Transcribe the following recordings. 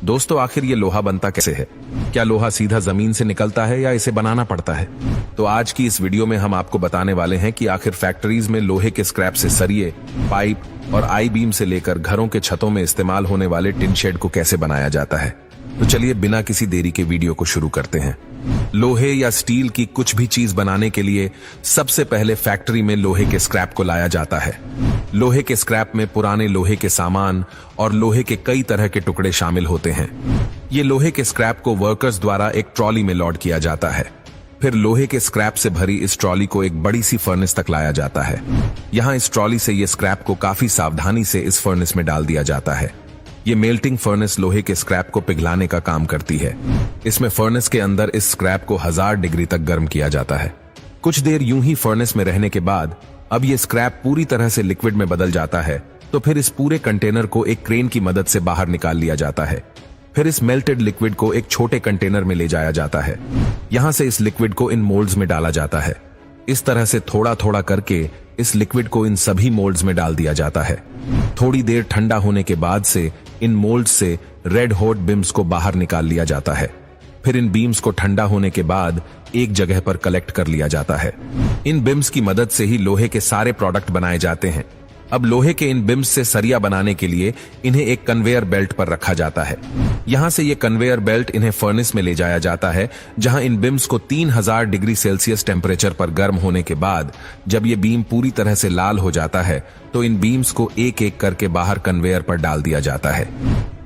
दोस्तों, आखिर ये लोहा बनता कैसे है? क्या लोहा सीधा जमीन से निकलता है या इसे बनाना पड़ता है? तो आज की इस वीडियो में हम आपको बताने वाले हैं कि आखिर फैक्ट्रीज में लोहे के स्क्रैप से सरिये, पाइप और आई बीम से लेकर घरों के छतों में इस्तेमाल होने वाले टिन शेड को कैसे बनाया जाता है। तो चलिए बिना किसी देरी के वीडियो को शुरू करते हैं। लोहे या स्टील की कुछ भी चीज बनाने के लिए सबसे पहले फैक्ट्री में लोहे के स्क्रैप को लाया जाता है। लोहे के स्क्रैप में पुराने लोहे के सामान और लोहे के कई तरह के टुकड़े शामिल होते हैं। ये लोहे के स्क्रैप को वर्कर्स द्वारा एक ट्रॉली में लोड किया जाता है। फिर लोहे के स्क्रैप से भरी इस ट्रॉली को एक बड़ी सी फर्नेस तक लाया जाता है। यहाँ इस ट्रॉली से ये स्क्रैप को काफी सावधानी से इस फर्नेस में डाल दिया जाता है। ये मेल्टिंग फर्नेस लोहे के स्क्रैप को पिघलाने का काम करती है। इसमें फर्नेस के अंदर इस स्क्रैप को 1000 डिग्री तक गर्म किया जाता है। कुछ देर यूं ही फर्नेस में रहने के बाद अब ये स्क्रैप पूरी तरह से लिक्विड में बदल जाता है। तो फिर इस पूरे कंटेनर को एक क्रेन की मदद से बाहर निकाल लिया जाता है। फिर इस मेल्टेड लिक्विड को एक छोटे कंटेनर में ले जाया जाता है। यहां से इस लिक्विड को इन मोल्ड्स में डाला जाता है। इस तरह से थोड़ा थोड़ा करके इस लिक्विड को इन सभी मोल्ड्स में डाल दिया जाता है। थोड़ी देर ठंडा होने के बाद से इन मोल्ड्स से रेड हॉट बीम्स को बाहर निकाल लिया जाता है। फिर इन बीम्स को ठंडा होने के बाद एक जगह पर कलेक्ट कर लिया जाता है। इन बीम्स की मदद से ही लोहे के सारे प्रोडक्ट बनाए जाते हैं। अब लोहे के इन बीम्स से सरिया बनाने के लिए इन्हें एक कन्वेयर बेल्ट पर रखा जाता है। यहां से ये कन्वेयर बेल्ट इन्हें फर्नेस में ले जाया जाता है, जहां इन बीम्स को 3000 डिग्री सेल्सियस टेम्परेचर पर गर्म होने के बाद जब ये बीम पूरी तरह से लाल हो जाता है तो इन बीम्स को एक एक करके बाहर कन्वेयर पर डाल दिया जाता है।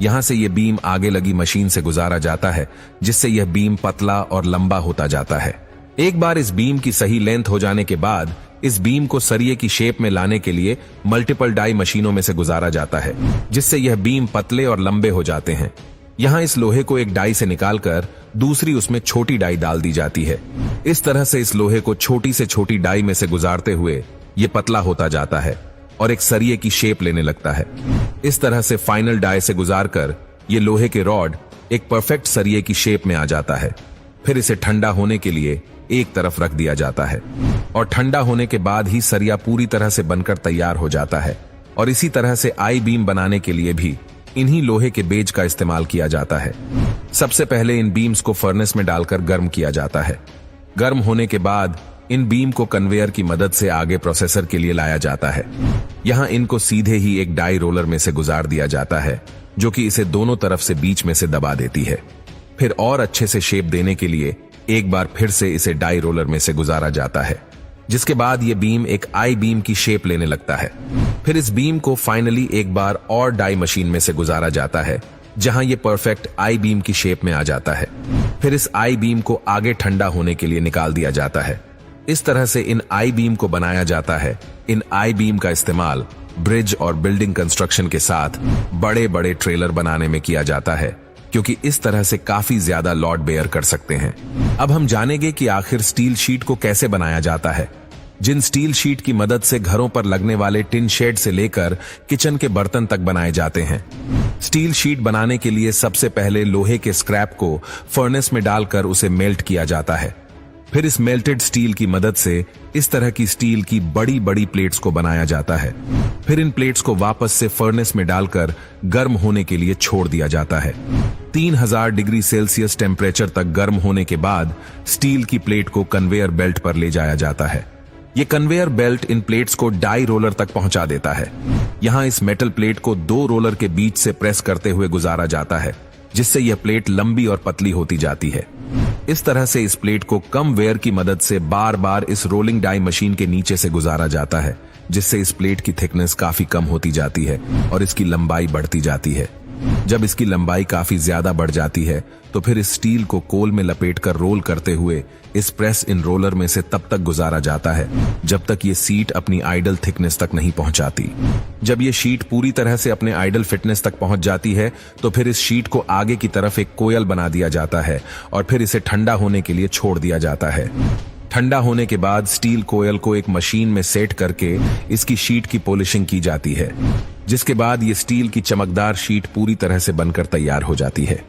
यहां से ये बीम आगे लगी मशीन से गुजारा जाता है, जिससे यह बीम पतला और लंबा होता जाता है। एक बार इस बीम की सही लेंथ हो जाने के बाद इस बीम को सरिये की शेप में लाने के लिए मल्टीपल डाई मशीनों में से गुजारा जाता है, जिससे यह बीम पतले और लंबे हो जाते हैं। यहाँ इस लोहे को एक डाई से निकालकर दूसरी उसमें छोटी डाई डाल दी जाती है। इस तरह से इस लोहे को छोटी से छोटी डाई में से गुजारते हुए ये पतला होता जाता है और एक सरिये की शेप लेने लगता है। इस तरह से फाइनल डाई से गुजारकर ये लोहे के रॉड एक परफेक्ट सरिये की शेप में आ जाता है। फिर इसे ठंडा होने के लिए एक तरफ रख दिया जाता है और ठंडा होने के बाद ही सरिया पूरी तरह से बनकर तैयार हो जाता है। और इसी तरह से आई बीम बनाने के लिए भी इन्हीं लोहे के बेज का इस्तेमाल किया जाता है। सबसे पहले इन बीम्स को फर्नेस में डालकर गर्म किया जाता है। गर्म होने के बाद इन बीम को कन्वेयर की मदद से आगे प्रोसेसर के लिए लाया जाता है। यहाँ इनको सीधे ही एक डाई रोलर में से गुजार दिया जाता है, जो कि इसे दोनों तरफ से बीच में से दबा देती है। फिर और अच्छे से शेप देने के लिए एक बार फिर से इसे डाई रोलर में से गुजारा जाता है, जिसके बाद ये बीम एक आई बीम की शेप लेने लगता है। फिर इस बीम को फाइनली एक बार और डाई मशीन में से गुजारा जाता है, जहां ये परफेक्ट आई बीम की शेप में आ जाता है। फिर इस आई बीम को आगे ठंडा होने के लिए निकाल दिया जाता है। इस तरह से इन आई बीम को बनाया जाता है। इन आई बीम का इस्तेमाल ब्रिज और बिल्डिंग कंस्ट्रक्शन के साथ बड़े बड़े ट्रेलर बनाने में किया जाता है, क्योंकि इस तरह से काफी ज्यादा लोड बेयर कर सकते हैं। अब हम जानेंगे कि आखिर स्टील शीट को कैसे बनाया जाता है। जिन स्टील शीट की मदद से घरों पर लगने वाले टिन शेड से लेकर किचन के बर्तन तक बनाए जाते हैं। स्टील शीट बनाने के लिए सबसे पहले लोहे के स्क्रैप को फर्नेस में डालकर उसे मेल्ट किया जाता है। फिर इस मेल्टेड स्टील की मदद से इस तरह की स्टील की बड़ी बड़ी प्लेट्स को बनाया जाता है। फिर इन प्लेट्स को वापस से फर्नेस में डालकर गर्म होने के लिए छोड़ दिया जाता है। 3000 डिग्री सेल्सियस टेम्परेचर तक गर्म होने के बाद स्टील की प्लेट को कन्वेयर बेल्ट पर ले जाया जाता है। ये कन्वेयर बेल्ट इन प्लेट्स को डाई रोलर तक पहुंचा देता है। यहाँ इस मेटल प्लेट को 2 रोलर के बीच से प्रेस करते हुए गुजारा जाता है, जिससे यह प्लेट लंबी और पतली होती जाती है। इस तरह से इस प्लेट को कम वेयर की मदद से बार बार इस रोलिंग डाई मशीन के नीचे से गुजारा जाता है, जिससे इस प्लेट की थिकनेस काफी कम होती जाती है और इसकी लंबाई बढ़ती जाती है। जब इसकी लंबाई काफी ज्यादा बढ़ जाती है तो फिर इस स्टील को कोल में लपेटकर रोल करते हुए इस प्रेस इन रोलर में से तब तक गुजारा जाता है जब तक ये शीट अपनी आइडल थिकनेस तक नहीं पहुंचाती। जब ये शीट पूरी तरह से अपने आइडल फिटनेस तक पहुंच जाती है तो फिर इस शीट को आगे की तरफ एक कोयल बना दिया जाता है और फिर इसे ठंडा होने के लिए छोड़ दिया जाता है। ठंडा होने के बाद स्टील कोयल को एक मशीन में सेट करके इसकी शीट की पॉलिशिंग की जाती है, जिसके बाद ये स्टील की चमकदार शीट पूरी तरह से बनकर तैयार हो जाती है।